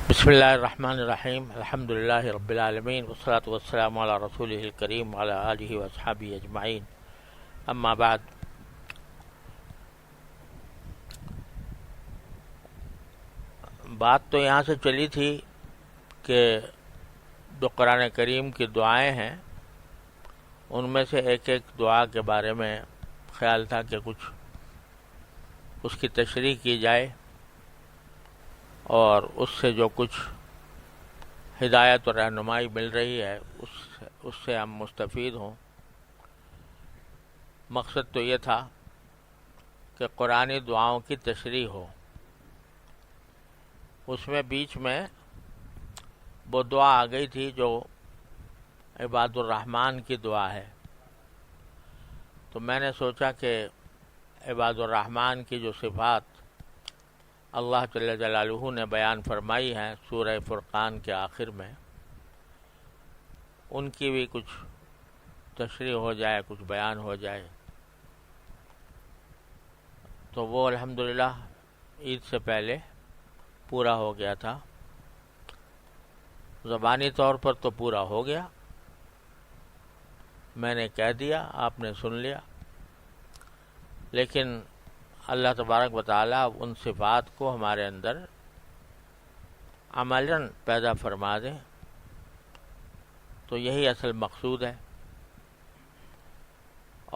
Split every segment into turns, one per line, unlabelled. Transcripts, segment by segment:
بسم اللہ الرحمن الرحیم الحمد للہ رب العالمین والصلاة والسلام علی رسولہ الکریم وعلی آلہ واصحابہ اجمعین اما بعد۔ بات تو یہاں سے چلی تھی کہ جو قرآن کریم کی دعائیں ہیں ان میں سے ایک ایک دعا کے بارے میں خیال تھا کہ کچھ اس کی تشریح کی جائے اور اس سے جو کچھ ہدایت اور رہنمائی مل رہی ہے اس سے ہم مستفید ہوں۔ مقصد تو یہ تھا کہ قرآنی دعاؤں کی تشریح ہو۔ اس میں بیچ میں وہ دعا آ گئی تھی جو عباد الرحمن کی دعا ہے، تو میں نے سوچا کہ عباد الرحمن کی جو صفات اللہ جل جلالہ نے بیان فرمائی ہیں سورہ فرقان کے آخر میں، ان کی بھی کچھ تشریح ہو جائے، کچھ بیان ہو جائے۔ تو وہ الحمدللہ عید سے پہلے پورا ہو گیا تھا، زبانی طور پر تو پورا ہو گیا، میں نے کہہ دیا، آپ نے سن لیا، لیکن اللہ تبارک و تعالیٰ ان صفات کو ہمارے اندر عملاً پیدا فرما دیں، تو یہی اصل مقصود ہے۔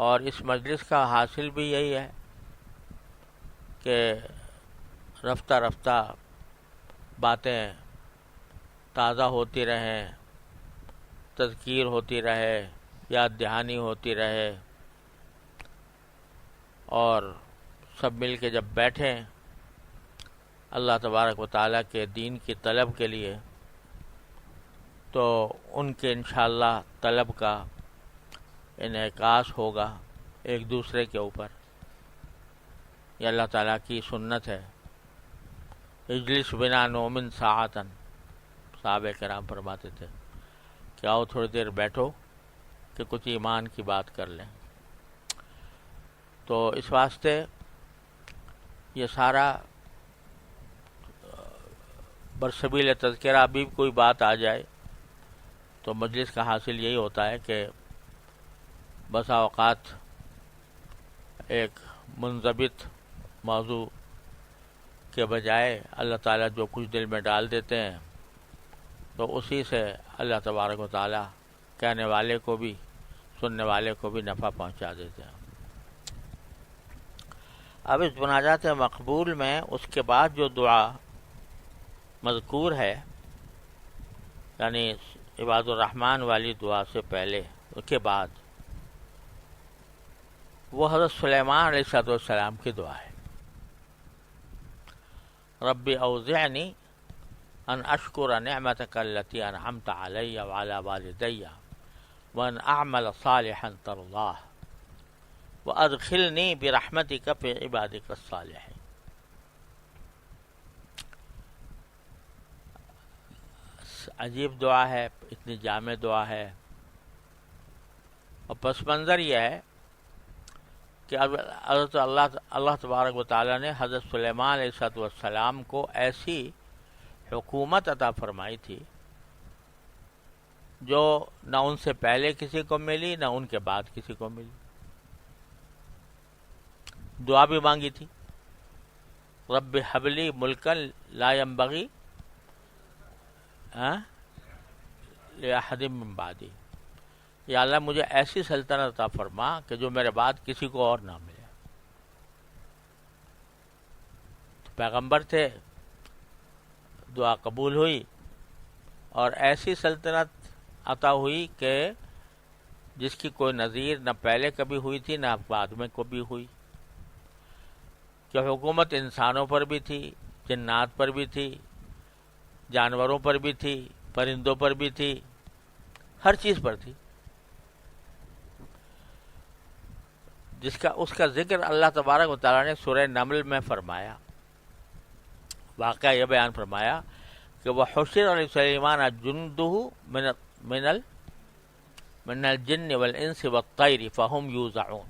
اور اس مجلس کا حاصل بھی یہی ہے کہ رفتہ رفتہ باتیں تازہ ہوتی رہیں، تذکیر ہوتی رہے، یاد دہانی ہوتی رہے، اور سب مل کے جب بیٹھیں اللہ تبارک و تعالیٰ کے دین کی طلب کے لیے، تو ان کے انشاءاللہ طلب کا انعکاس ہوگا ایک دوسرے کے اوپر۔ یہ اللہ تعالیٰ کی سنت ہے۔ اجلس بنا نومن ساعتن، صحابہ کرام فرماتے تھے کہ آؤ تھوڑی دیر بیٹھو کہ کچھ ایمان کی بات کر لیں۔ تو اس واسطے یہ سارا برسبیل تذکرہ، ابھی کوئی بات آ جائے تو مجلس کا حاصل یہی ہوتا ہے کہ بسا اوقات ایک منضبط موضوع کے بجائے اللہ تعالیٰ جو کچھ دل میں ڈال دیتے ہیں تو اسی سے اللہ تبارک و تعالیٰ کہنے والے کو بھی سننے والے کو بھی نفع پہنچا دیتے ہیں۔ اب اس مناجات مقبول میں اس کے بعد جو دعا مذکور ہے، یعنی عباد الرحمن والی دعا سے پہلے، اس کے بعد وہ حضرت سلیمان علیہ السلام کی دعا ہے۔ رب اوزعنی ان اشکر نعمتک التی انعمت علی وعلی والدی وان اعمل صالحا ترضاہ وادخلنی برحمتک فی عبادک الصالحین۔ عجیب دعا ہے، اتنی جامع دعا ہے، اور پس منظر یہ ہے کہ حضرت اللہ تبارک و تعالیٰ نے حضرت سلیمان علیہ السلام کو ایسی حکومت عطا فرمائی تھی جو نہ ان سے پہلے کسی کو ملی نہ ان کے بعد کسی کو ملی۔ دعا بھی مانگی تھی، رب ہب لی ملکا لا ینبغی لأحد من بعدی، یا اللہ مجھے ایسی سلطنت عطا فرما کہ جو میرے بعد کسی کو اور نہ ملے۔ تو پیغمبر تھے، دعا قبول ہوئی، اور ایسی سلطنت عطا ہوئی کہ جس کی کوئی نظیر نہ پہلے کبھی ہوئی تھی نہ بعد میں کبھی ہوئی، کہ حکومت انسانوں پر بھی تھی، جنات پر بھی تھی، جانوروں پر بھی تھی، پرندوں پر بھی تھی، ہر چیز پر تھی، اس کا ذکر اللہ تبارک و تعالیٰ نے سورہ نمل میں فرمایا۔ واقعہ یہ بیان فرمایا کہ وَحُشِرَ لِسُلَيْمَانَ جُنُودُهُ مِنَ الْجِنِّ وَالْإِنسِ وَالطَّيْرِ فَهُمْ يُوزَعُونَ،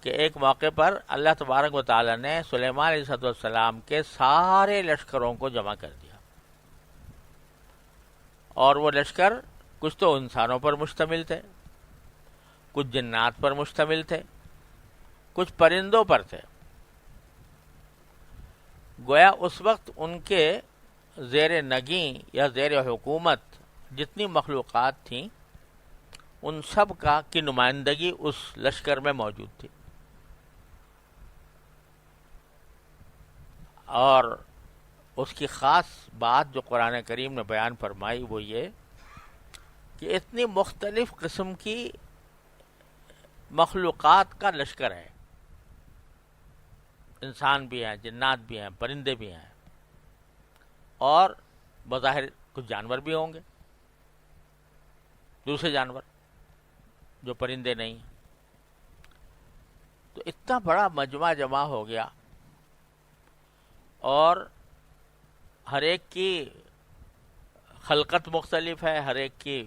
کہ ایک موقع پر اللہ تبارک و تعالیٰ نے سلیمان علیہ السلام کے سارے لشکروں کو جمع کر دیا، اور وہ لشکر کچھ تو انسانوں پر مشتمل تھے، کچھ جنات پر مشتمل تھے، کچھ پرندوں پر تھے۔ گویا اس وقت ان کے زیر نگیں یا زیر حکومت جتنی مخلوقات تھیں ان سب کی نمائندگی اس لشکر میں موجود تھی۔ اور اس کی خاص بات جو قرآن کریم نے بیان فرمائی وہ یہ کہ اتنی مختلف قسم کی مخلوقات کا لشکر ہے، انسان بھی ہیں، جنات بھی ہیں، پرندے بھی ہیں، اور بظاہر کچھ جانور بھی ہوں گے، دوسرے جانور جو پرندے نہیں ہیں۔ تو اتنا بڑا مجمع جمع ہو گیا، اور ہر ایک کی خلقت مختلف ہے، ہر ایک کی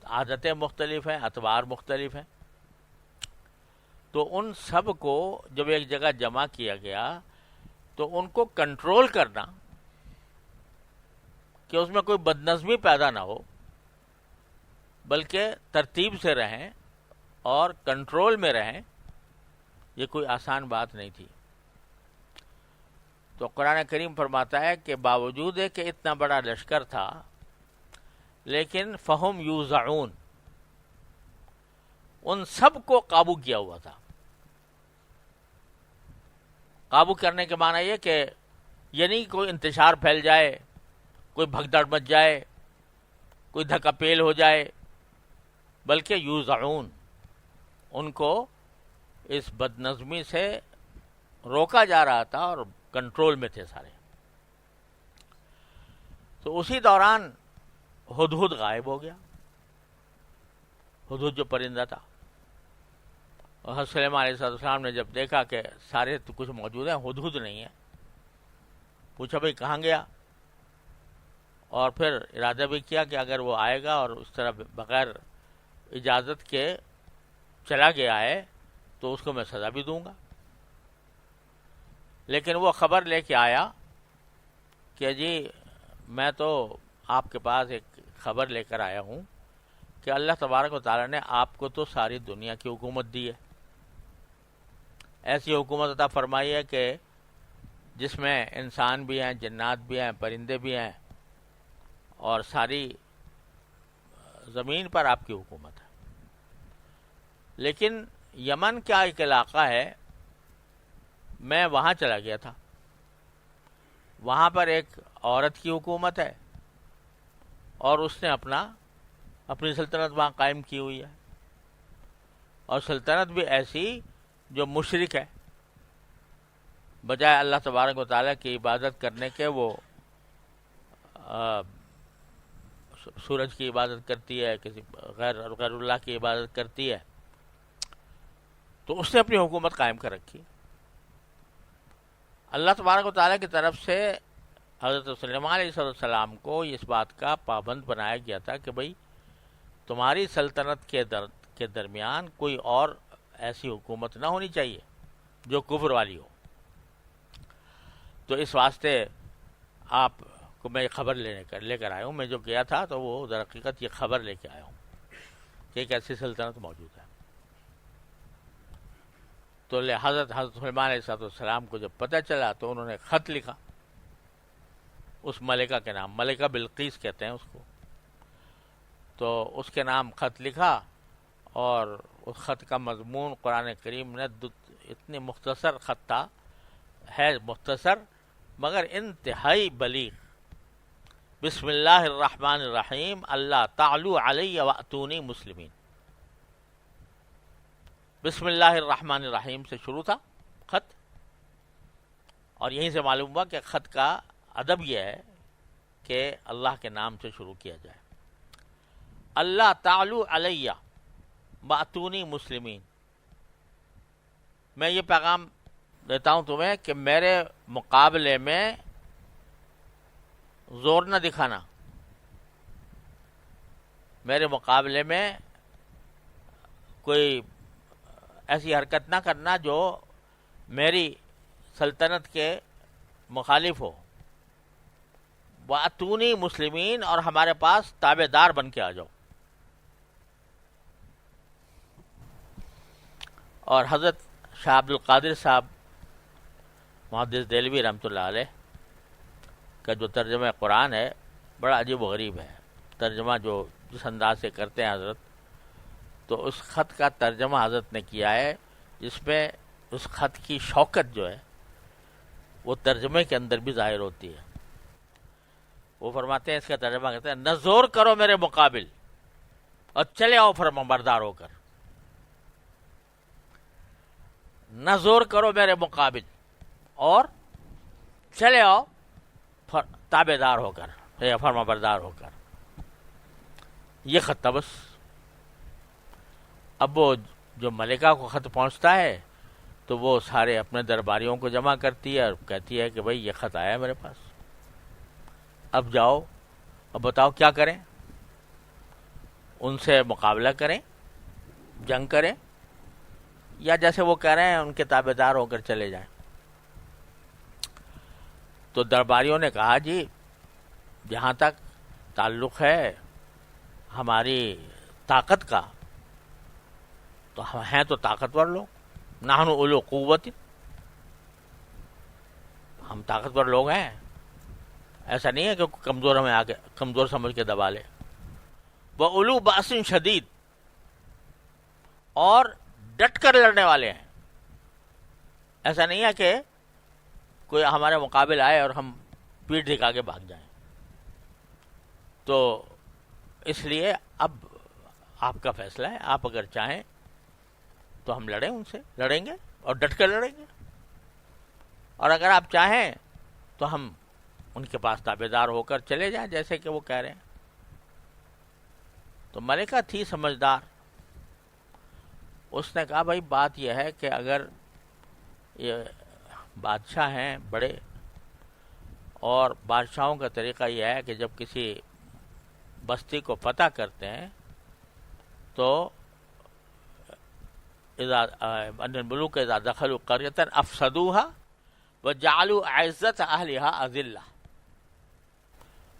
عادتیں مختلف ہیں، اطوار مختلف ہیں۔ تو ان سب کو جب ایک جگہ جمع کیا گیا تو ان کو کنٹرول کرنا کہ اس میں کوئی بدنظمی پیدا نہ ہو، بلکہ ترتیب سے رہیں اور کنٹرول میں رہیں، یہ کوئی آسان بات نہیں تھی۔ تو قرآن کریم فرماتا ہے کہ باوجود ہے کہ اتنا بڑا لشکر تھا لیکن فہم یوزعون، ان سب کو قابو کیا ہوا تھا۔ قابو کرنے کے معنی یہ کہ یعنی کوئی انتشار پھیل جائے، کوئی بھگدڑ مچ جائے، کوئی دھکا پیل ہو جائے، بلکہ یوزعون، ان کو اس بدنظمی سے روکا جا رہا تھا اور کنٹرول میں تھے سارے۔ تو اسی دوران ہدہد غائب ہو گیا، ہدہد جو پرندہ تھا۔ اور حضرت سلیمان علیہ السلام نے جب دیکھا کہ سارے تو کچھ موجود ہیں، ہدہد نہیں ہے، پوچھا بھئی کہاں گیا؟ اور پھر ارادہ بھی کیا کہ اگر وہ آئے گا اور اس طرح بغیر اجازت کے چلا گیا ہے تو اس کو میں سزا بھی دوں گا۔ لیکن وہ خبر لے کے آیا کہ جی میں تو آپ کے پاس ایک خبر لے کر آیا ہوں کہ اللہ تبارک و تعالیٰ نے آپ کو تو ساری دنیا کی حکومت دی ہے، ایسی حکومت عطا فرمائی ہے کہ جس میں انسان بھی ہیں، جنات بھی ہیں، پرندے بھی ہیں، اور ساری زمین پر آپ کی حکومت ہے۔ لیکن یمن کا ایک علاقہ ہے، میں وہاں چلا گیا تھا، وہاں پر ایک عورت کی حکومت ہے اور اس نے اپنی سلطنت وہاں قائم کی ہوئی ہے، اور سلطنت بھی ایسی جو مشرک ہے، بجائے اللہ تبارک و تعالیٰ کی عبادت کرنے کے وہ سورج کی عبادت کرتی ہے، کسی غیر اللہ کی عبادت کرتی ہے۔ تو اس نے اپنی حکومت قائم کر رکھی۔ اللہ تبارک و تعالیٰ کی طرف سے حضرت سلیمان علیہ السلام کو اس بات کا پابند بنایا گیا تھا کہ بھئی تمہاری سلطنت کے درمیان کوئی اور ایسی حکومت نہ ہونی چاہیے جو کفر والی ہو۔ تو اس واسطے آپ کو میں خبر لے کر آیا ہوں۔ میں جو گیا تھا تو وہ در حقیقت یہ خبر لے کے آیا ہوں کہ ایک ایسی سلطنت موجود ہے۔ تو حضرت سلیمان علیہ السلام کو جب پتہ چلا تو انہوں نے خط لکھا اس ملکہ کے نام، ملکہ بلقیس کہتے ہیں اس کو۔ تو اس کے نام خط لکھا، اور اس خط کا مضمون قرآن کریم نے اتنے مختصر خط تھا، ہے مختصر مگر انتہائی بلیغ۔ بسم اللہ الرحمن الرحیم، اللہ تعالو علی واتونی مسلمین۔ بسم اللہ الرحمن الرحیم سے شروع تھا خط، اور یہیں سے معلوم ہوا کہ خط کا ادب یہ ہے کہ اللہ کے نام سے شروع کیا جائے۔ اللہ تعالو علیہ واتونی مسلمین، میں یہ پیغام دیتا ہوں تمہیں کہ میرے مقابلے میں زور نہ دکھانا، میرے مقابلے میں کوئی ایسی حرکت نہ کرنا جو میری سلطنت کے مخالف ہو. وَأَتُونِي مسلمین، اور ہمارے پاس تابع دار بن کے آ جاؤ. اور حضرت شاہ عبد القادر صاحب محدث دہلوی رحمۃ اللہ علیہ کا جو ترجمہ قرآن ہے بڑا عجیب و غریب ہے. ترجمہ جو جس انداز سے کرتے ہیں حضرت، تو اس خط کا ترجمہ حضرت نے کیا ہے جس میں اس خط کی شوکت جو ہے وہ ترجمے کے اندر بھی ظاہر ہوتی ہے. وہ فرماتے ہیں، اس کا ترجمہ کرتے ہیں، نہ زور کرو میرے مقابل اور چلے آؤ فرمانبردار ہو کر. نہ زور کرو میرے مقابل اور چلے آؤ تابع دار ہو کر یا فرمانبردار ہو کر. یہ خط تھا بس. اب وہ جو ملکہ کو خط پہنچتا ہے تو وہ سارے اپنے درباریوں کو جمع کرتی ہے اور کہتی ہے کہ بھئی یہ خط آیا ہے میرے پاس، اب جاؤ، اب بتاؤ کیا کریں. ان سے مقابلہ کریں، جنگ کریں، یا جیسے وہ کہہ رہے ہیں ان کے تابع دار ہو کر چلے جائیں. تو درباریوں نے کہا جی جہاں تک تعلق ہے ہماری طاقت کا تو ہم ہیں تو طاقتور لوگ، نحن اولو قوت، ہم طاقتور لوگ ہیں. ایسا نہیں ہے کہ کمزور ہمیں آگے کمزور سمجھ کے دبا لے. وہ اولو باس شدید، اور ڈٹ کر لڑنے والے ہیں. ایسا نہیں ہے کہ کوئی ہمارے مقابل آئے اور ہم پیٹھ دکھا کے بھاگ جائیں. تو اس لیے اب آپ کا فیصلہ ہے، آپ اگر چاہیں تو ہم لڑیں، ان سے لڑیں گے اور ڈٹ کر لڑیں گے، اور اگر آپ چاہیں تو ہم ان کے پاس تابع دار ہو کر چلے جائیں جیسے کہ وہ کہہ رہے ہیں. تو ملکہ تھی سمجھدار، اس نے کہا بھائی بات یہ ہے کہ اگر یہ بادشاہ ہیں بڑے، اور بادشاہوں کا طریقہ یہ ہے کہ جب کسی بستی کو فتح کرتے ہیں تو ان الملوک اذا دخلوا قریۃ افسدوها وجعلوا اعزۃ اہلها اذلہ.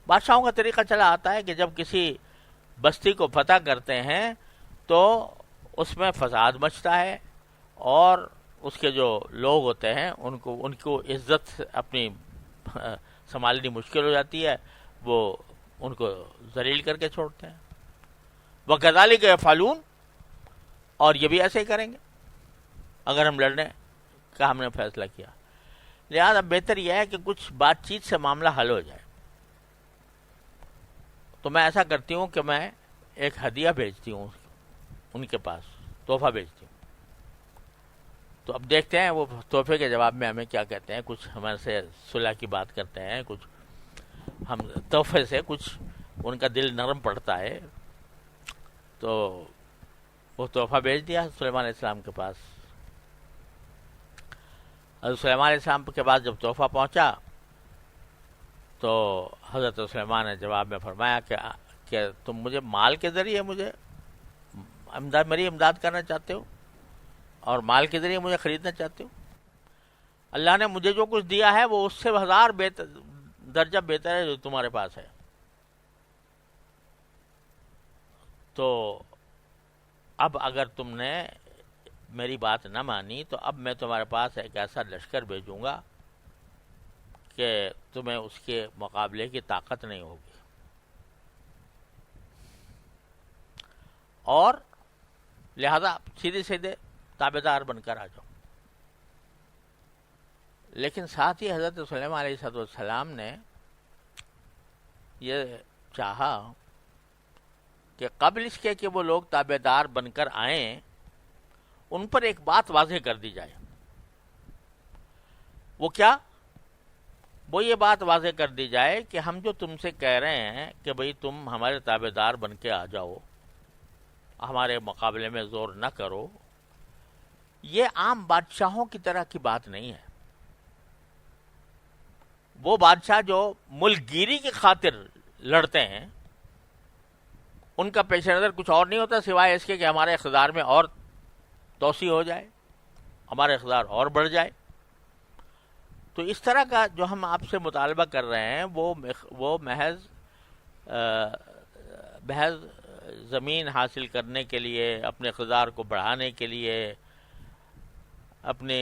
بادشاہوں کا طریقہ چلا آتا ہے کہ جب کسی بستی کو فتح کرتے ہیں تو اس میں فساد مچتا ہے، اور اس کے جو لوگ ہوتے ہیں ان کو عزت اپنی سنبھالنی مشکل ہو جاتی ہے، وہ ان کو ذلیل کر کے چھوڑتے ہیں. وَكَذَلِكَ يَفْعَلُونَ، اور یہ بھی ایسے ہی کریں گے اگر ہم لڑنے کا ہم نے فیصلہ کیا. لہذا بہتر یہ ہے کہ کچھ بات چیت سے معاملہ حل ہو جائے. تو میں ایسا کرتی ہوں کہ میں ایک ہدیہ بھیجتی ہوں ان کے پاس، تحفہ بھیجتی ہوں. تو اب دیکھتے ہیں وہ تحفے کے جواب میں ہمیں کیا کہتے ہیں. کچھ ہمارے سے صلح کی بات کرتے ہیں، کچھ ہم تحفے سے کچھ ان کا دل نرم پڑتا ہے. تو وہ تحفہ بھیج دیا سلیمان علیہ السلام کے پاس. حضرت سلیمان علیہ السلام کے پاس جب تحفہ پہنچا تو حضرت سلیمان نے جواب میں فرمایا کہ تم مجھے مال کے ذریعے مجھے میری امداد کرنا چاہتے ہو اور مال کے ذریعے مجھے خریدنا چاہتے ہو. اللہ نے مجھے جو کچھ دیا ہے وہ اس سے 1000 درجہ بہتر ہے جو تمہارے پاس ہے. تو اب اگر تم نے میری بات نہ مانی تو اب میں تمہارے پاس ایک ایسا لشکر بھیجوں گا کہ تمہیں اس کے مقابلے کی طاقت نہیں ہوگی، اور لہذا سیدھے سیدھے تابع دار بن کر آ جاؤ. لیکن ساتھ ہی حضرت سلیمان علیہ السلام نے یہ چاہا کہ قبل اس کے کہ وہ لوگ تابع دار بن کر آئیں ان پر ایک بات واضح کر دی جائے. وہ کیا؟ وہ یہ بات واضح کر دی جائے کہ ہم جو تم سے کہہ رہے ہیں کہ بھئی تم ہمارے تابع دار بن کے آ جاؤ، ہمارے مقابلے میں زور نہ کرو، یہ عام بادشاہوں کی طرح کی بات نہیں ہے. وہ بادشاہ جو ملک گیری کی خاطر لڑتے ہیں ان کا پیش نظر کچھ اور نہیں ہوتا سوائے اس کے کہ ہمارے اقتدار میں اور توسیع ہو جائے، ہمارا اقتدار اور بڑھ جائے. تو اس طرح کا جو ہم آپ سے مطالبہ کر رہے ہیں وہ محض زمین حاصل کرنے کے لیے، اپنے اقتدار کو بڑھانے کے لیے، اپنے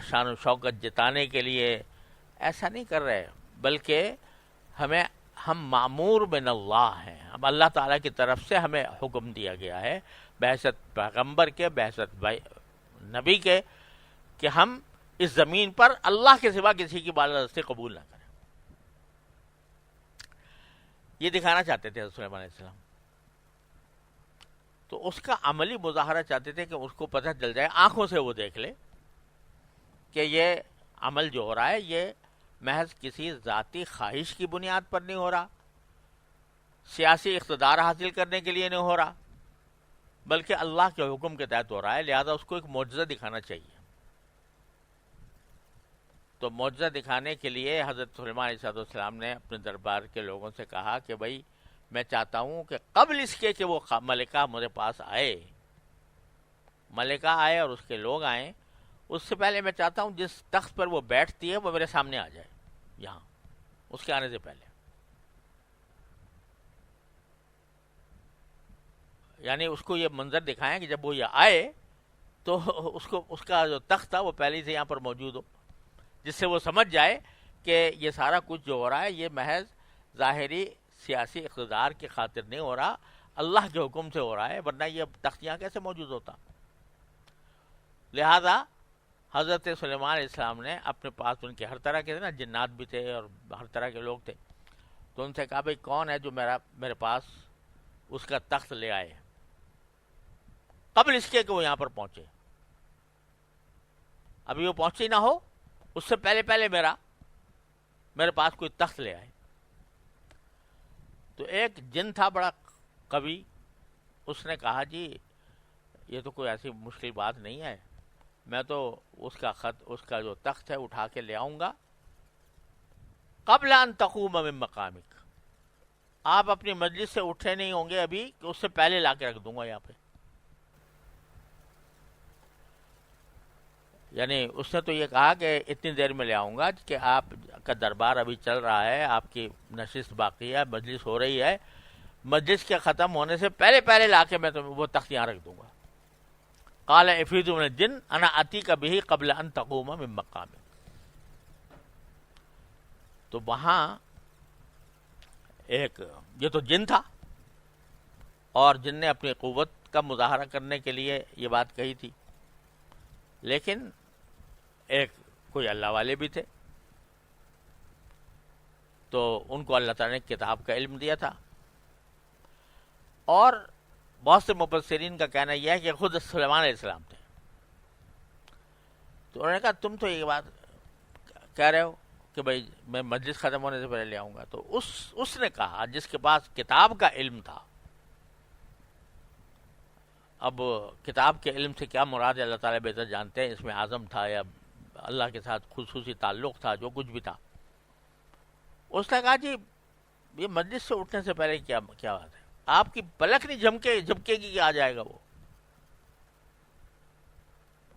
شان و شوکت جتانے کے لیے ایسا نہیں کر رہے، بلکہ ہم معمور من اللہ ہیں. ہم اللہ تعالیٰ کی طرف سے ہمیں حکم دیا گیا ہے بحیثیت پیغمبر کے، بحیثیت نبی کے، کہ ہم اس زمین پر اللہ کے سوا کسی کی بالادستی قبول نہ کریں. یہ دکھانا چاہتے تھے حضرت سلیمان علیہ السلام. تو اس کا عملی مظاہرہ چاہتے تھے کہ اس کو پتہ چل جائے، آنکھوں سے وہ دیکھ لے کہ یہ عمل جو ہو رہا ہے یہ محض کسی ذاتی خواہش کی بنیاد پر نہیں ہو رہا، سیاسی اقتدار حاصل کرنے کے لیے نہیں ہو رہا، بلکہ اللہ کے حکم کے تحت ہو رہا ہے. لہذا اس کو ایک معجزہ دکھانا چاہیے. تو معجزہ دکھانے کے لیے حضرت سلیمان علیہ السلام نے اپنے دربار کے لوگوں سے کہا کہ بھائی میں چاہتا ہوں کہ قبل اس کے کہ وہ ملکہ میرے پاس آئے، ملکہ آئے اور اس کے لوگ آئیں، اس سے پہلے میں چاہتا ہوں جس تخت پر وہ بیٹھتی ہے وہ میرے سامنے آ جائے یہاں، اس کے آنے سے پہلے. یعنی اس کو یہ منظر دکھائیں کہ جب وہ یہ آئے تو اس کا جو تخت تھا وہ پہلے سے یہاں پر موجود ہو، جس سے وہ سمجھ جائے کہ یہ سارا کچھ جو ہو رہا ہے یہ محض ظاہری سیاسی اقتدار کی خاطر نہیں ہو رہا، اللہ کے حکم سے ہو رہا ہے، ورنہ یہ تخت یہاں کیسے موجود ہوتا. لہذا حضرت سلیمان علیہ السلام نے اپنے پاس ان کے ہر طرح کے نا جنات بھی تھے اور ہر طرح کے لوگ تھے، تو ان سے کہا بھائی کون ہے جو میرے پاس اس کا تخت لے آئے قبل اس کے کہ وہ یہاں پر پہنچے. ابھی وہ پہنچی نہ ہو، اس سے پہلے میرے پاس کوئی تخت لے آئے. تو ایک جن تھا بڑا قوی، اس نے کہا جی یہ تو کوئی ایسی مشکل بات نہیں ہے، میں تو اس کا جو تخت ہے اٹھا کے لے آؤں گا قبل ان تقوم من مقامک. آپ اپنی مجلس سے اٹھے نہیں ہوں گے ابھی کہ اس سے پہلے لا کے رکھ دوں گا یہاں پہ. یعنی اس نے تو یہ کہا کہ اتنی دیر میں لے آؤں گا کہ آپ کا دربار ابھی چل رہا ہے، آپ کی نشست باقی ہے، مجلس ہو رہی ہے، مجلس کے ختم ہونے سے پہلے لا کے میں وہ تخت یہاں رکھ دوں گا. قال عفریت من الجن انا اتیک بہ قبل ان تقوم من مقامک. تو وہاں یہ تو جن تھا، اور جن نے اپنی قوت کا مظاہرہ کرنے کے لیے یہ بات کہی تھی، لیکن کوئی اللہ والے بھی تھے، تو ان کو اللہ تعالیٰ نے کتاب کا علم دیا تھا. اور بہت سے مفسرین کا کہنا یہ ہے کہ خود سلیمان علیہ السلام تھے. تو انہوں نے کہا تم تو یہ بات کہہ رہے ہو کہ بھائی میں مجلس ختم ہونے سے پہلے لے آؤں گا. تو اس نے کہا جس کے پاس کتاب کا علم تھا. اب کتاب کے علم سے کیا مراد ہے اللہ تعالیٰ بہتر جانتے ہیں، اس میں عزم تھا یا اللہ کے ساتھ خصوصی تعلق تھا، جو کچھ بھی تھا. اس نے کہا جی یہ مجلس سے اٹھنے سے پہلے کیا بات ہے، آپ کی پلک نہیں جھپکے گی کہ آ جائے گا وہ.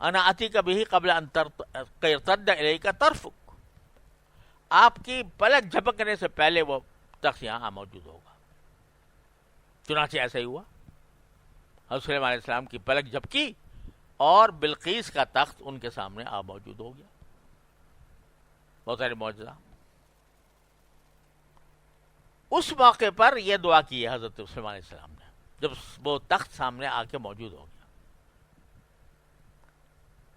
انا اتیک بہ قبل ان ترتد الیک طرفک، آپ کی پلک جھپکنے سے پہلے وہ تخت یہاں موجود ہوگا. چنانچہ ایسا ہی ہوا. حضرت سلیمان علیہ السلام کی پلک جھپکی اور بلقیس کا تخت ان کے سامنے موجود ہو گیا. بہت سارے معجزہ. اس موقع پر یہ دعا کی ہے حضرت سلیمان علیہ السلام نے، جب وہ تخت سامنے آ کے موجود ہو گیا،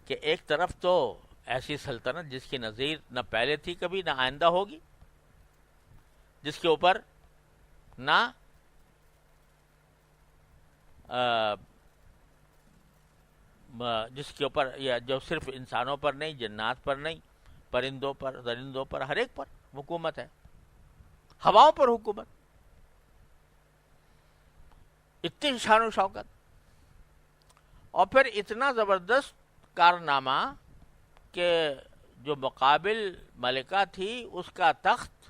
کہ ایک طرف تو ایسی سلطنت جس کی نظیر نہ پہلے تھی کبھی نہ آئندہ ہوگی، جس کے اوپر نہ یا جو صرف انسانوں پر نہیں، جنات پر نہیں، پرندوں پر، درندوں پر، ہر ایک پر حکومت ہے، ہواؤں پر حکومت، اتنی شان و شوکت، اور پھر اتنا زبردست کارنامہ کہ جو مقابل ملکہ تھی اس کا تخت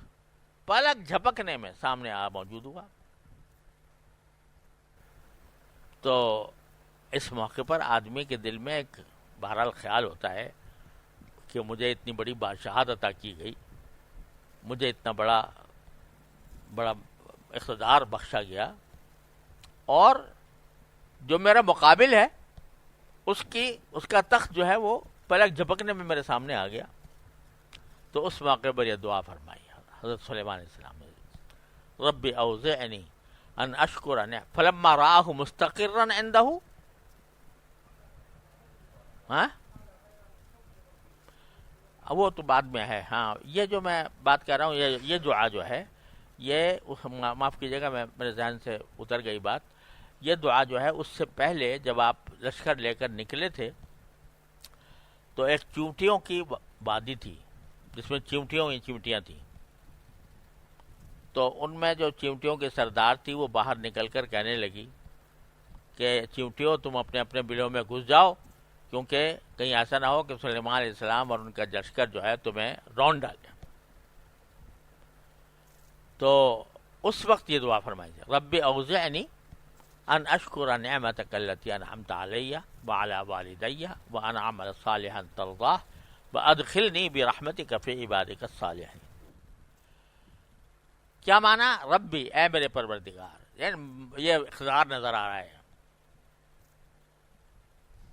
پلک جھپکنے میں سامنے موجود ہوا. تو اس موقع پر آدمی کے دل میں ایک بہرحال خیال ہوتا ہے کہ مجھے اتنی بڑی بادشاہت عطا کی گئی، مجھے اتنا بڑا اقتدار بخشا گیا، اور جو میرا مقابل ہے اس کا تخت جو ہے وہ پلک جھپکنے میں میرے سامنے آ گیا. تو اس موقع پر یہ دعا فرمائی حضرت سلیمان علیہ السلام نے، رب اوزعنی ان اشکر فلما راہ مستقرا عنده. ہاں وہ تو بعد میں ہے. ہاں یہ جو میں بات کر رہا ہوں، یہ دعا جو ہے، یہ معاف کیجیے گا، میرے ذہن سے اتر گئی بات. یہ دعا جو ہے اس سے پہلے جب آپ لشکر لے کر نکلے تھے تو ایک چیونٹیوں کی وادی تھی جس میں چیونٹیوں ہی چیونٹیاں تھیں. تو ان میں جو چیونٹیوں کے سردار تھی وہ باہر نکل کر کہنے لگی کہ چیونٹیوں تم اپنے اپنے بلوں میں گھس جاؤ، کیونکہ کہیں ایسا نہ ہو کہ سلیمان علیہ السلام اور ان کا لشکر جو ہے تمہیں رون ڈالے. تو اس وقت یہ دعا فرمائی جائے، رب اوزعنی ان اشکر نعمتک التی انعمت علی وعلی والدی وان اعمل صالحا ترضاہ وادخلنی برحمتک فی عبادک الصالحین. کیا معنی؟ ربی، اے میرے پروردگار. یعنی یہ اقتدار نظر آ رہا ہے،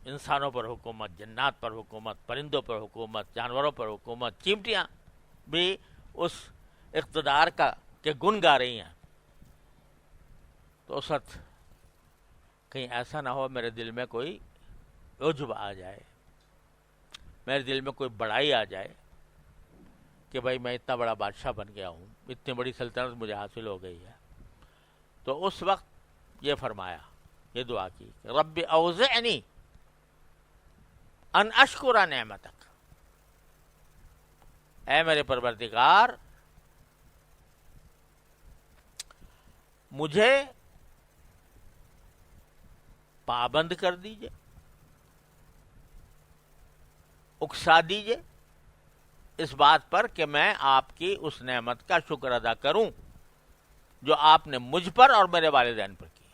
انسانوں پر حکومت، جنات پر حکومت، پرندوں پر حکومت، جانوروں پر حکومت، چیونٹیاں بھی اس اقتدار کا کہ گن گا رہی ہیں. تو اس وقت کہیں ایسا نہ ہو میرے دل میں کوئی عجب آ جائے، میرے دل میں کوئی بڑائی آ جائے کہ بھائی میں اتنا بڑا بادشاہ بن گیا ہوں، اتنی بڑی سلطنت مجھے حاصل ہو گئی ہے. تو اس وقت یہ فرمایا، یہ دعا کی، رب اوزعنی ان اشکر نعمتک، اے میرے پروردگار مجھے پابند کر دیجئے، اکسا دیجئے اس بات پر کہ میں آپ کی اس نعمت کا شکر ادا کروں جو آپ نے مجھ پر اور میرے والدین پر کی.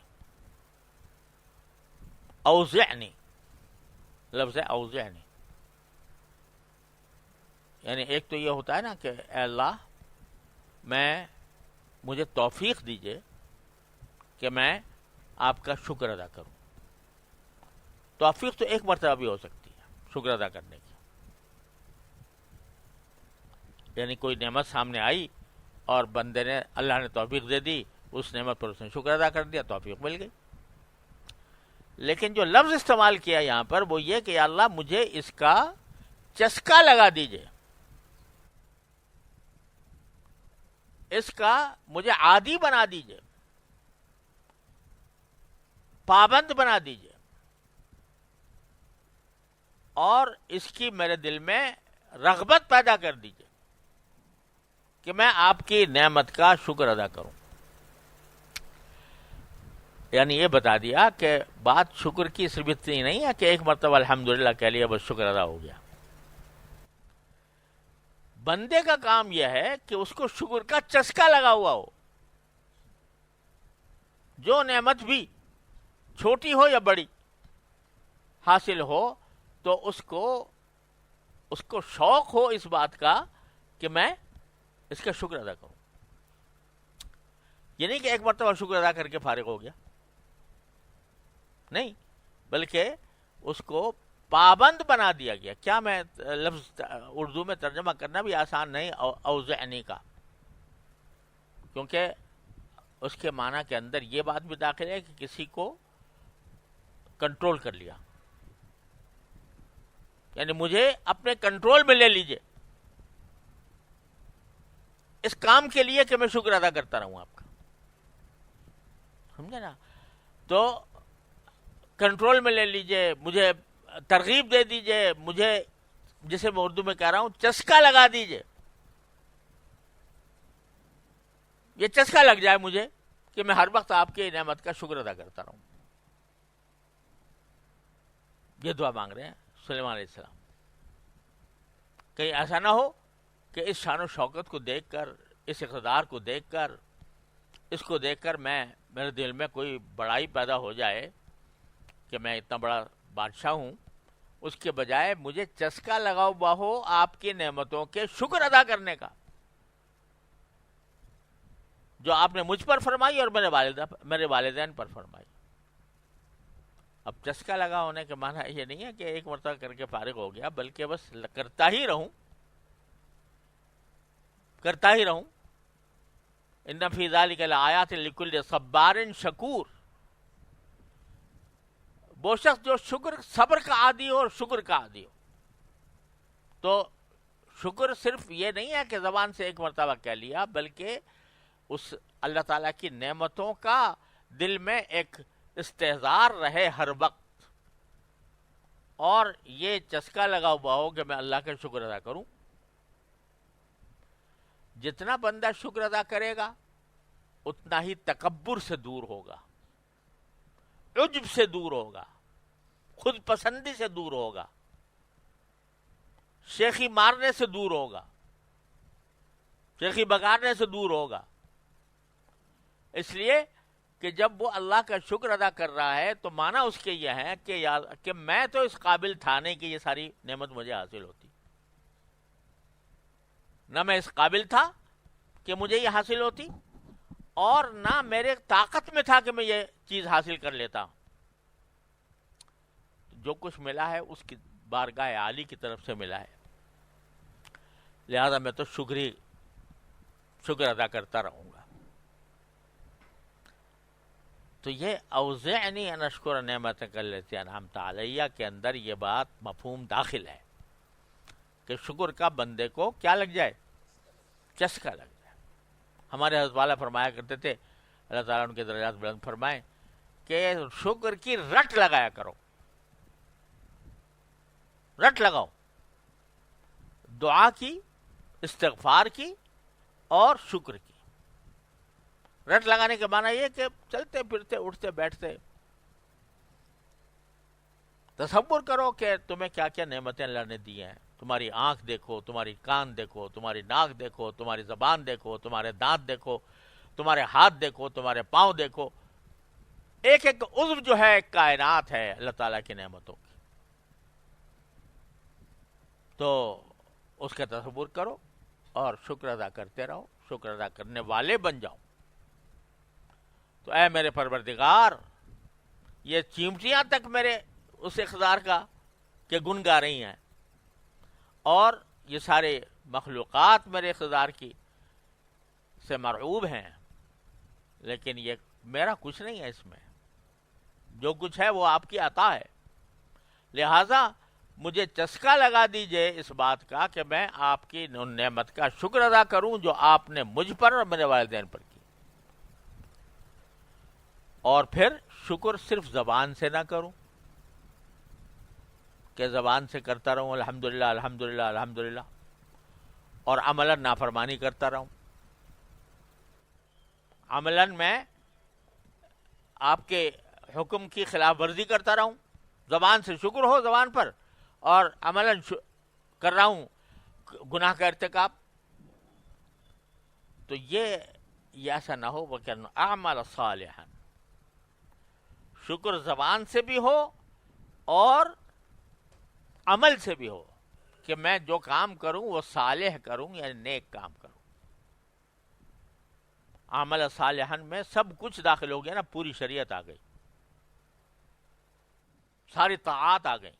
اوزعنی، لفظ ہے اوزعنی، یعنی ایک تو یہ ہوتا ہے نا کہ اے اللہ مجھے توفیق دیجئے کہ میں آپ کا شکر ادا کروں. توفیق تو ایک مرتبہ بھی ہو سکتی ہے شکر ادا کرنے کی، یعنی کوئی نعمت سامنے آئی اور بندے نے، اللہ نے توفیق دے دی، اس نعمت پر اس نے شکر ادا کر دیا، توفیق مل گئی. لیکن جو لفظ استعمال کیا یہاں پر وہ یہ کہ یا اللہ مجھے اس کا چسکا لگا دیجئے، اس کا مجھے عادی بنا دیجئے، پابند بنا دیجئے، اور اس کی میرے دل میں رغبت پیدا کر دیجئے کہ میں آپ کی نعمت کا شکر ادا کروں. یعنی یہ بتا دیا کہ بات شکر کی صرف اتنی نہیں ہے کہ ایک مرتبہ الحمدللہ کہہ لیا بس شکر ادا ہو گیا. بندے کا کام یہ ہے کہ اس کو شکر کا چسکا لگا ہوا ہو، جو نعمت بھی چھوٹی ہو یا بڑی حاصل ہو تو اس کو شوق ہو اس بات کا کہ میں اس کا شکر ادا کروں. یہ نہیں کہ ایک مرتبہ شکر ادا کر کے فارغ ہو گیا، نہیں، بلکہ اس کو پابند بنا دیا گیا. کیا میں لفظ اردو میں ترجمہ کرنا بھی آسان نہیں اوزعنی کا، کیونکہ اس کے معنی کے اندر یہ بات بھی داخل ہے کہ کسی کو کنٹرول کر لیا، یعنی مجھے اپنے کنٹرول میں لے لیجئے اس کام کے لیے کہ میں شکر ادا کرتا رہوں آپ کا. سمجھے نا؟ تو کنٹرول میں لے لیجئے، مجھے ترغیب دے دیجئے، مجھے جسے میں اردو میں کہہ رہا ہوں چسکا لگا دیجئے. یہ چسکا لگ جائے مجھے کہ میں ہر وقت آپ کی نعمت کا شکر ادا کرتا رہوں. یہ دعا مانگ رہے ہیں سلیمان علیہ السلام. کہیں ایسا نہ ہو کہ اس شان و شوکت کو دیکھ کر، اس اقتدار کو دیکھ کر، اس کو دیکھ کر میرے دل میں کوئی بڑائی پیدا ہو جائے کہ میں اتنا بڑا بادشاہ ہوں، اس کے بجائے مجھے چسکا لگا ہوا ہو آپ کی نعمتوں کے شکر ادا کرنے کا، جو آپ نے مجھ پر فرمائی اور میرے والدین پر فرمائی۔ اب چسکا لگا ہونے کے معنی یہ نہیں ہے کہ ایک مرتبہ کر کے فارغ ہو گیا، بلکہ بس کرتا ہی رہوں، کرتا ہی رہوں۔ ان فی ذلک لآیات لکل صبار شکور، وہ شخص جو صبر کا عادی ہو اور شکر کا عادی ہو۔ تو شکر صرف یہ نہیں ہے کہ زبان سے ایک مرتبہ کہہ لیا، بلکہ اس اللہ تعالیٰ کی نعمتوں کا دل میں ایک استحضار رہے ہر وقت، اور یہ چسکا لگا ہوا ہو کہ میں اللہ کا شکر ادا کروں۔ جتنا بندہ شکر ادا کرے گا اتنا ہی تکبر سے دور ہوگا، عجب سے دور ہوگا، خود پسندی سے دور ہوگا، شیخی مارنے سے دور ہوگا، شیخی بگاڑنے سے دور ہوگا۔ اس لیے کہ جب وہ اللہ کا شکر ادا کر رہا ہے تو معنی اس کے یہ ہے کہ میں تو اس قابل تھا نہیں کہ یہ ساری نعمت مجھے حاصل ہوتی، نہ میں اس قابل تھا کہ مجھے یہ حاصل ہوتی، اور نہ میرے طاقت میں تھا کہ میں یہ چیز حاصل کر لیتا۔ جو کچھ ملا ہے اس کی بارگاہ عالی کی طرف سے ملا ہے، لہذا میں تو شکر ادا کرتا رہوں گا۔ تو یہ اوزعنی ان اشکر نعمتک التی انعمت علیہ کے اندر یہ بات مفہوم داخل ہے کہ شکر کا بندے کو کیا لگ جائے، چسکا لگ جائے۔ ہمارے حضرت والا فرمایا کرتے تھے، اللہ تعالیٰ ان کے درجات بلند فرمائے، کہ شکر کی رٹ لگایا کرو، رٹ لگاؤ، دعا کی، استغفار کی اور شکر کی۔ رٹ لگانے کے معنی یہ کہ چلتے پھرتے اٹھتے بیٹھتے تصور کرو کہ تمہیں کیا کیا نعمتیں اللہ نے دی ہیں۔ تمہاری آنکھ دیکھو، تمہاری کان دیکھو، تمہاری ناک دیکھو، تمہاری زبان دیکھو، تمہارے دانت دیکھو، تمہارے ہاتھ دیکھو، تمہارے پاؤں دیکھو، ایک ایک عضو جو ہے ایک کائنات ہے اللہ تعالیٰ کی نعمتوں کی۔ تو اس کا تصور کرو اور شکر ادا کرتے رہو، شکر ادا کرنے والے بن جاؤ۔ تو اے میرے پروردگار، یہ چیمٹیاں تک میرے اس اقتدار کا کہ گن گا رہی ہیں، اور یہ سارے مخلوقات میرے اقتدار کی سے مرعوب ہیں، لیکن یہ میرا کچھ نہیں ہے، اس میں جو کچھ ہے وہ آپ کی عطا ہے۔ لہذا مجھے چسکا لگا دیجئے اس بات کا کہ میں آپ کی نعمت کا شکر ادا کروں جو آپ نے مجھ پر اور میرے والدین پر کی۔ اور پھر شکر صرف زبان سے نہ کروں کہ زبان سے کرتا رہوں الحمدللہ الحمدللہ الحمدللہ، اور عملاً نافرمانی کرتا رہوں، عملاً میں آپ کے حکم کی خلاف ورزی کرتا رہوں، زبان سے شکر ہو زبان پر اور عملاً کر رہا ہوں گناہ کا ارتکاب۔ تو یہ ایسا نہ ہو وَكَنْ أَعْمَلَ صَالِحًا، شکر زبان سے بھی ہو اور عمل سے بھی ہو، کہ میں جو کام کروں وہ صالح کروں، یعنی نیک کام کروں۔ عمل صالحاً میں سب کچھ داخل ہو گیا نا، پوری شریعت آ گئی، ساری طاعات آ گئی،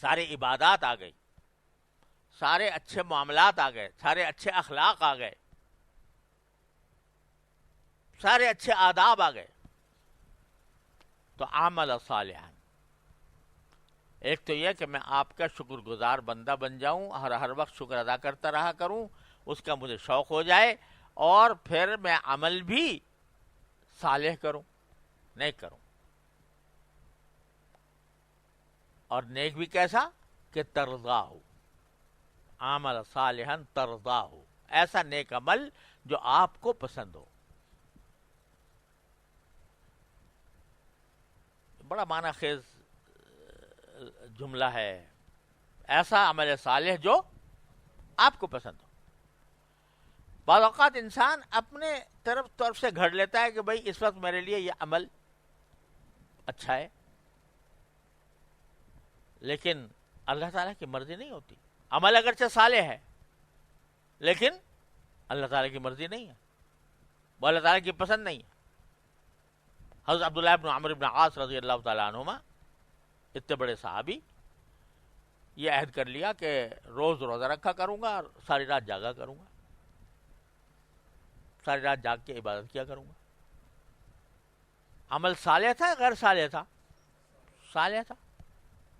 سارے عبادات آ گئی، سارے اچھے معاملات آ گئے، سارے اچھے اخلاق آ گئے، سارے اچھے آداب آ گئے۔ تو عمل صالحاً، ایک تو یہ کہ میں آپ کا شکر گزار بندہ بن جاؤں، ہر وقت شکر ادا کرتا رہا کروں، اس کا مجھے شوق ہو جائے، اور پھر میں عمل بھی صالح کروں، نیک کروں، اور نیک بھی کیسا کہ ترضا ہو، عمل صالحاً ترضا ہو، ایسا نیک عمل جو آپ کو پسند ہو۔ بڑا معنی خیز جملہ ہے، ایسا عمل صالح جو آپ کو پسند ہو۔ بعض اوقات انسان اپنے طرف سے گھڑ لیتا ہے کہ بھئی اس وقت میرے لیے یہ عمل اچھا ہے، لیکن اللہ تعالیٰ کی مرضی نہیں ہوتی. عمل اگرچہ صالح ہے لیکن اللہ تعالیٰ کی مرضی نہیں ہے، وہ اللہ تعالیٰ کی پسند نہیں ہے. حضرت عبداللہ بن عمرو بن عاص رضی اللہ تعالیٰ عنہما، اتنے بڑے صحابی، یہ عہد کر لیا کہ روز روزہ رکھا کروں گا اور ساری رات جاگا کروں گا، ساری رات جاگ کے عبادت کیا کروں گا. عمل صالح تھا غیر صالح تھا؟ صالح تھا،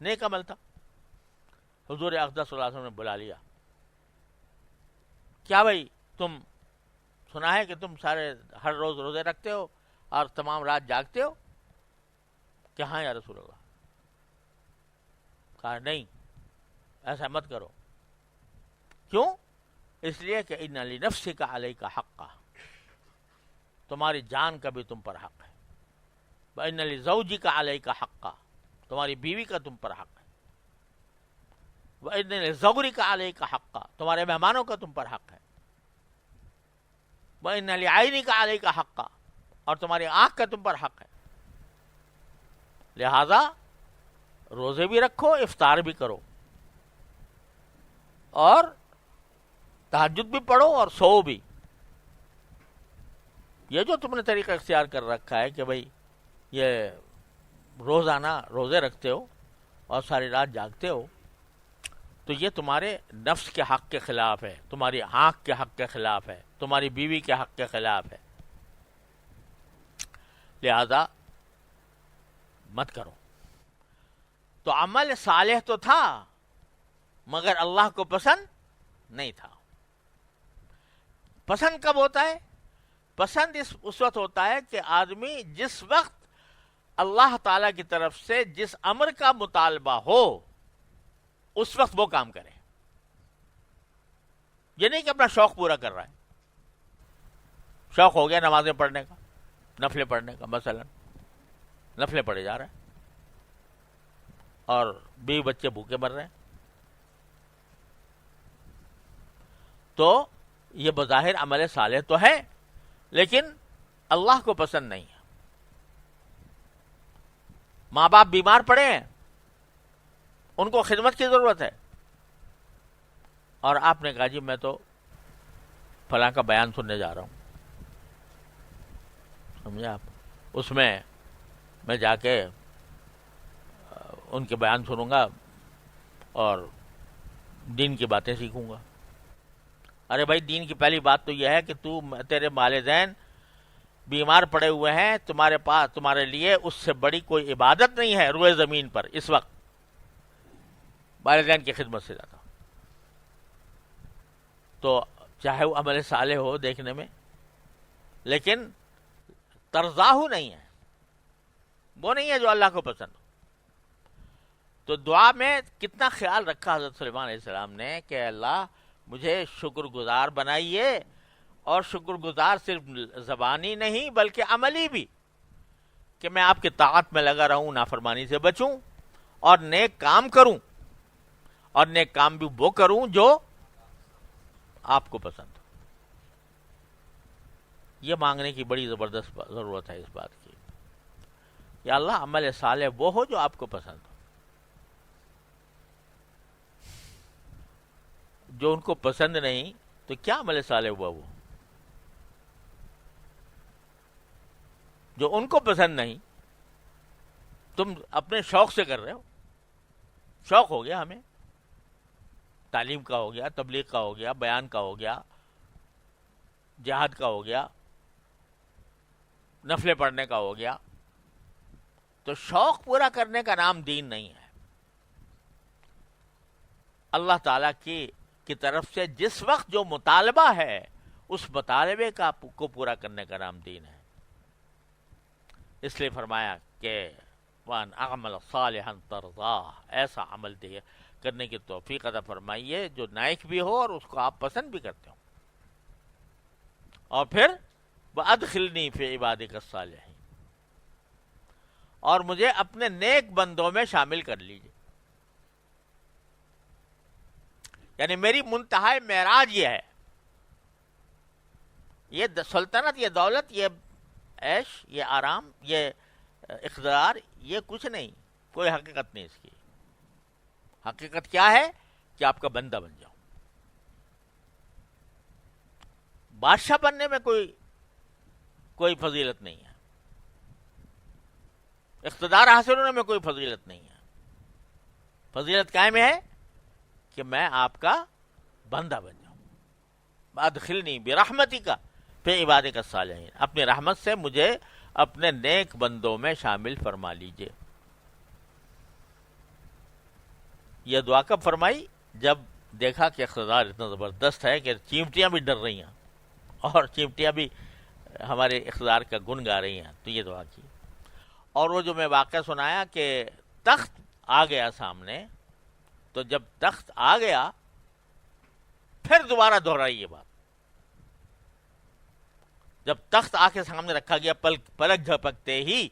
نیک عمل تھا. حضور اقدس صلی اللہ علیہ وسلم نے بلا لیا، کیا بھائی تم سنا ہے کہ تم سارے ہر روز روزے رکھتے ہو اور تمام رات جاگتے ہو؟ کہ ہاں یا رسول اللہ. کہا نہیں، ایسا مت کرو. کیوں؟ اس لیے کہ ان لنفسک علیک حقا، تمہاری جان کا بھی تم پر حق ہے. وان لزوجک علیک حقا، تمہاری بیوی کا تم پر حق ہے. وان لزورک علیک حقا، تمہارے مہمانوں کا تم پر حق ہے. وان لعینک علیک حقا، اور تمہاری آنکھ کا تم پر حق ہے. لہذا روزے بھی رکھو، افطار بھی کرو، اور تہجد بھی پڑھو اور سو بھی. یہ جو تم نے طریقہ اختیار کر رکھا ہے کہ بھئی یہ روزانہ روزے رکھتے ہو اور ساری رات جاگتے ہو، تو یہ تمہارے نفس کے حق کے خلاف ہے، تمہاری آنکھ کے حق کے خلاف ہے، تمہاری بیوی کے حق کے خلاف ہے. لہذا مت کرو. تو عمل صالح تو تھا مگر اللہ کو پسند نہیں تھا. پسند کب ہوتا ہے؟ پسند اس وقت ہوتا ہے کہ آدمی جس وقت اللہ تعالی کی طرف سے جس امر کا مطالبہ ہو اس وقت وہ کام کرے. یہ نہیں کہ اپنا شوق پورا کر رہا ہے. شوق ہو گیا نمازیں پڑھنے کا، نفلیں پڑھنے کا، مثلا نفلیں پڑھے جا رہے ہیں اور بیوی بچے بھوکے مر رہے ہیں، تو یہ بظاہر عمل صالح تو ہے لیکن اللہ کو پسند نہیں ہے. ماں باپ بیمار پڑے ہیں، ان کو خدمت کی ضرورت ہے، اور آپ نے کہا جی میں تو فلاں کا بیان سننے جا رہا ہوں، سمجھے آپ، اس میں جا کے ان کے بیان سنوں گا اور دین کی باتیں سیکھوں گا. ارے بھائی دین کی پہلی بات تو یہ ہے کہ تیرے والدین بیمار پڑے ہوئے ہیں، تمہارے پاس تمہارے لیے اس سے بڑی کوئی عبادت نہیں ہے روئے زمین پر اس وقت والدین کی خدمت سے زیادہ. تو چاہے وہ عمل صالح ہو دیکھنے میں، لیکن ترضاہ نہیں ہے، وہ نہیں ہے جو اللہ کو پسند ہو. تو دعا میں کتنا خیال رکھا حضرت سلیمان علیہ السلام نے کہ اللہ مجھے شکر گزار بنائیے، اور شکر گزار صرف زبانی نہیں بلکہ عملی بھی، کہ میں آپ کی طاعت میں لگا رہوں، نافرمانی سے بچوں اور نیک کام کروں، اور نیک کام بھی وہ کروں جو آپ کو پسند ہو. یہ مانگنے کی بڑی زبردست ضرورت ہے اس بات کی. یا اللہ عمل صالح وہ ہو جو آپ کو پسند ہو. جو ان کو پسند نہیں تو کیا عمل صالح ہوا وہ؟ جو ان کو پسند نہیں تم اپنے شوق سے کر رہے ہو. شوق ہو گیا ہمیں، تعلیم کا ہو گیا، تبلیغ کا ہو گیا، بیان کا ہو گیا، جہاد کا ہو گیا، نفلیں پڑھنے کا ہو گیا. تو شوق پورا کرنے کا نام دین نہیں ہے. اللہ تعالیٰ کی طرف سے جس وقت جو مطالبہ ہے اس مطالبے کو پورا کرنے کا نام دین ہے. اس لیے فرمایا کہ وَأَنْ أَعْمَلَ صَالِحًا تَرْضَاهُ، ایسا عمل دے کرنے کی توفیق عطا فرمائیے جو نیک بھی ہو اور اس کو آپ پسند بھی کرتے ہو. اور پھر وَأَدْخِلْنِي فِي عِبَادِكَ الصَّالِحِينَ، اور مجھے اپنے نیک بندوں میں شامل کر لیجیے. یعنی میری منتہا معراج یہ ہے، یہ سلطنت، یہ دولت، یہ عیش، یہ آرام، یہ اقتدار یہ کچھ نہیں، کوئی حقیقت نہیں اس کی. حقیقت کیا ہے کہ آپ کا بندہ بن جاؤں. بادشاہ بننے میں کوئی فضیلت نہیں ہے، اقتدار حاصل ہونے میں کوئی فضیلت نہیں ہے. فضیلت قائم ہے کہ میں آپ کا بندہ بن جاؤں. ادخلنی برحمتک فی عبادک الصالحین، اپنی رحمت سے مجھے اپنے نیک بندوں میں شامل فرما لیجئے. یہ دعا کب فرمائی؟ جب دیکھا کہ اقتدار اتنا زبردست ہے کہ چیمٹیاں بھی ڈر رہی ہیں اور چیمٹیاں بھی ہمارے اقتدار کا گن گا رہی ہیں، تو یہ دعا کی. اور وہ جو میں واقعہ سنایا کہ تخت آ گیا سامنے، تو جب تخت آ گیا پھر دوبارہ دہرائی یہ بات. جب تخت آ کے سامنے رکھا گیا پلک جھپکتے ہی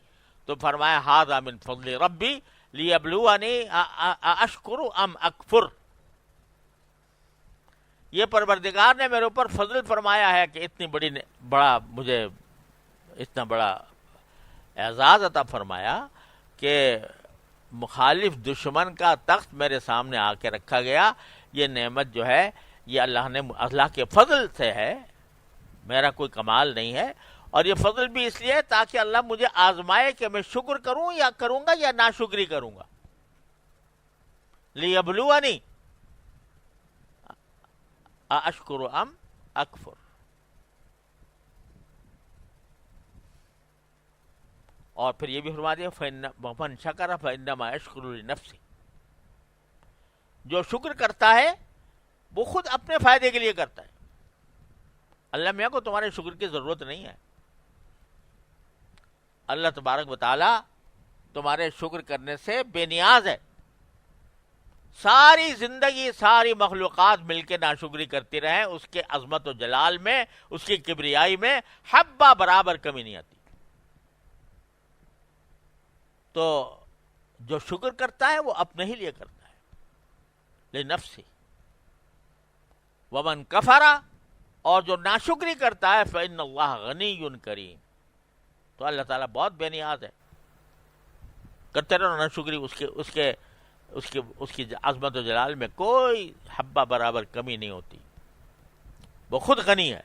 تو فرمایا ھذا من فضل ربی لیبلونی اشکر ام اکفر. یہ پروردگار نے میرے اوپر فضل فرمایا ہے کہ مجھے اتنا بڑا اعزاز عطا فرمایا کہ مخالف دشمن کا تخت میرے سامنے آ کے رکھا گیا. یہ نعمت جو ہے یہ اللہ کے فضل سے ہے، میرا کوئی کمال نہیں ہے. اور یہ فضل بھی اس لیے تاکہ اللہ مجھے آزمائے کہ میں شکر کروں یا کروں گا یا ناشکری کروں گا. لیبلونی اشکر ام اکفر. اور پھر یہ بھی فرما دیا فمن شکر فانما یشکر لنفسہ، جو شکر کرتا ہے وہ خود اپنے فائدے کے لیے کرتا ہے. اللہ میاں کو تمہارے شکر کی ضرورت نہیں ہے. اللہ تبارک و تعالی تمہارے شکر کرنے سے بے نیاز ہے. ساری زندگی ساری مخلوقات مل کے ناشکری کرتی رہیں، اس کے عظمت و جلال میں، اس کی کبریائی میں حبہ برابر کمی نہیں آتی. تو جو شکر کرتا ہے وہ اپنے ہی لیے کرتا ہے، لنفسہ. ومن کفر، اور جو ناشکری کرتا ہے فإن اللہ غنی کریم، تو اللہ تعالیٰ بہت بے نیاز ہے. کرتے رہو ناشکری، اس کی عظمت و جلال میں کوئی حبہ برابر کمی نہیں ہوتی. وہ خود غنی ہے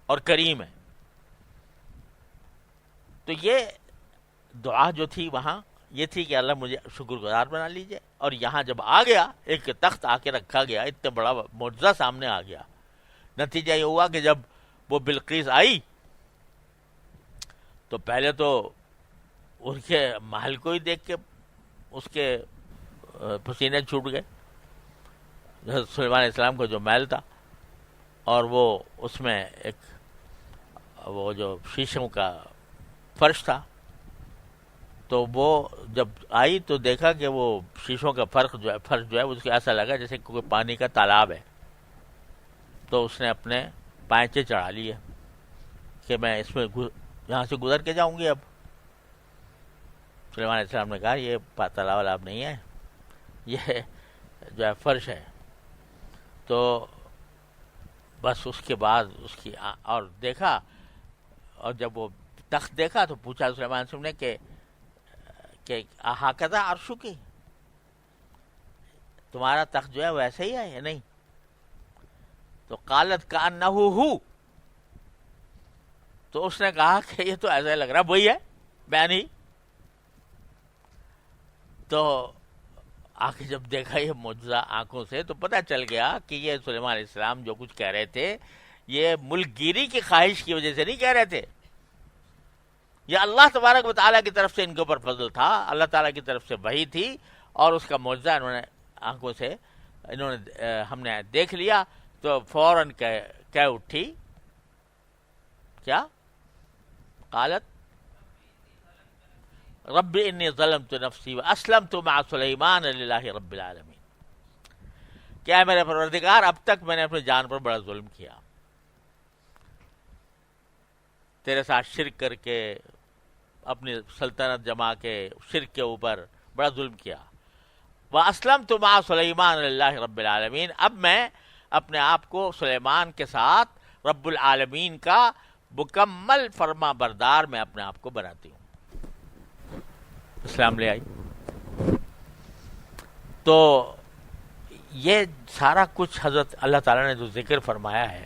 اور کریم ہے. تو یہ دعا جو تھی وہاں یہ تھی کہ اللہ مجھے شکر گزار بنا لیجئے. اور یہاں جب آ گیا، ایک تخت آ کے رکھا گیا، اتنا بڑا معجزہ سامنے آ گیا. نتیجہ یہ ہوا کہ جب وہ بلقیس آئی تو پہلے تو ان کے محل کو ہی دیکھ کے اس کے پسینے چھوٹ گئے. حضرت سلیمان علیہ السلام کا جو محل تھا، اور وہ اس میں وہ جو شیشوں کا فرش تھا، تو وہ جب آئی تو دیکھا کہ وہ شیشوں کا فرش جو ہے اس کو ایسا لگا جیسے کوئی پانی کا تالاب ہے. تو اس نے اپنے پائچے چڑھا لیے کہ میں اس میں یہاں سے گزر کے جاؤں گی. اب سلیمان علیہ السلام نے کہا یہ تالاب نہیں ہے، یہ جو ہے فرش ہے. تو بس اس کے بعد اس کی اور دیکھا، اور جب وہ تخت دیکھا تو پوچھا سلیمان علیہ السلام نے کہ ہاکذا عرشکی، تمہارا تخت جو ہے ویسے ہی ہے یا نہیں؟ تو قالت کأنہ ہو، تو اس نے کہا کہ یہ تو ایسا لگ رہا وہی ہے میں نہیں. تو آگے جب دیکھا یہ معجزہ آنکھوں سے تو پتہ چل گیا کہ یہ سلیمان علیہ السلام جو کچھ کہہ رہے تھے یہ ملک گیری کی خواہش کی وجہ سے نہیں کہہ رہے تھے. یہ اللہ تبارک و تعالیٰ کی طرف سے ان کے اوپر فضل تھا، اللہ تعالیٰ کی طرف سے وحی تھی، اور اس کا معجزہ انہوں نے آنکھوں سے ہم نے دیکھ لیا. تو فوراً کہہ اٹھی کیا؟ قالت رب انی ظلمت نفسی واسلمت مع سلیمان للہ رب العالمین. کیا ہے میرے پروردگار، اب تک میں نے اپنی جان پر بڑا ظلم کیا، تیرے ساتھ شرک کر کے، اپنی سلطنت جما کے شرک کے اوپر بڑا ظلم کیا. واسلمت مع سلیمان للہ رب العالمین، اب میں اپنے آپ کو سلیمان کے ساتھ رب العالمین کا مکمل فرما بردار میں اپنے آپ کو بناتی ہوں. اسلام لے آئی. تو یہ سارا کچھ حضرت اللہ تعالیٰ نے جو ذکر فرمایا ہے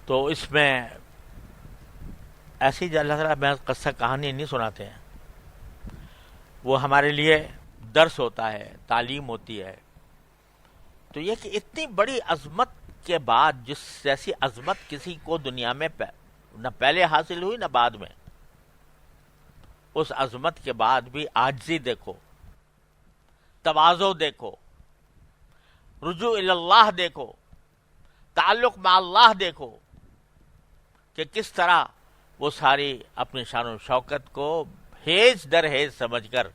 تو اس میں ایسی اللہ تعالیٰ میں قصہ کہانی نہیں سناتے ہیں, وہ ہمارے لیے درس ہوتا ہے, تعلیم ہوتی ہے. تو یہ کہ اتنی بڑی عظمت کے بعد, جس جیسی عظمت کسی کو دنیا میں نہ پہلے حاصل ہوئی نہ بعد میں, اس عظمت کے بعد بھی عاجزی دیکھو, تواضع دیکھو, رجوع اللہ دیکھو, تعلق مع اللہ دیکھو کہ کس طرح وہ ساری اپنی شان و شوکت کو ہیج در ہیج سمجھ کر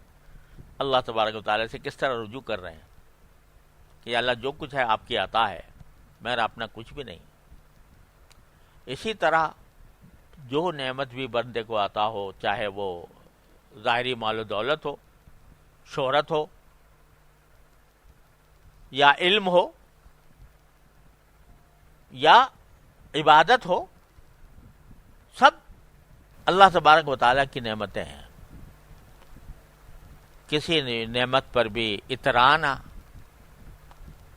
اللہ تبارک و تعالیٰ سے کس طرح رجوع کر رہے ہیں کہ اللہ جو کچھ ہے آپ کی عطا ہے, میرا اپنا کچھ بھی نہیں. اسی طرح جو نعمت بھی بندے کو عطا ہو, چاہے وہ ظاہری مال و دولت ہو, شہرت ہو, یا علم ہو, یا عبادت ہو, سب اللہ تبارک و تعالیٰ کی نعمتیں ہیں. کسی نعمت پر بھی اترانا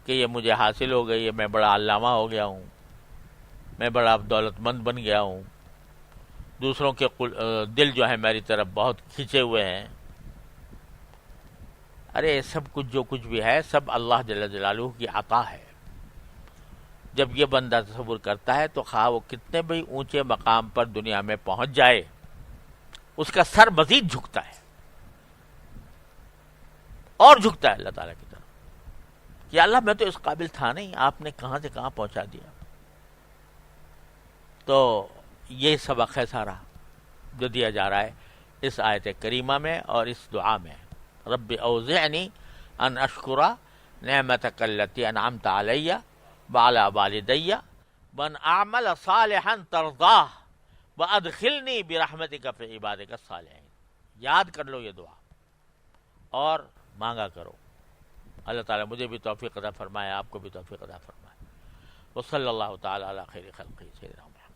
کہ یہ مجھے حاصل ہو گئی ہے, میں بڑا علامہ ہو گیا ہوں, میں بڑا دولت مند بن گیا ہوں, دوسروں کے دل جو ہے میری طرف بہت کھینچے ہوئے ہیں. ارے سب کچھ جو کچھ بھی ہے سب اللہ جل جلالہ کی عطا ہے. جب یہ بندہ تصور کرتا ہے تو خواہ وہ کتنے بھی اونچے مقام پر دنیا میں پہنچ جائے, اس کا سر مزید جھکتا ہے اور جھکتا ہے اللہ تعالیٰ کی طرف کہ اللہ میں تو اس قابل تھا نہیں, آپ نے کہاں سے کہاں پہنچا دیا. تو یہ سبق ہے سارا جو دیا جا رہا ہے اس آیت کریمہ میں اور اس دعا میں. رب اوزعنی ان اشکر نعمتک التی انعمت علی وعلی والدی وان اعمل صالحا ترضاہ وادخلنی برحمتک فی عبادک الصالحین. یاد کر لو یہ دعا اور مانگا کرو. اللہ تعالیٰ مجھے بھی توفیق عطا فرمائے, آپ کو بھی توفیق عطا فرمائے. وصلی اللہ تعالی علی خیر خلقہ سیدنا محمد.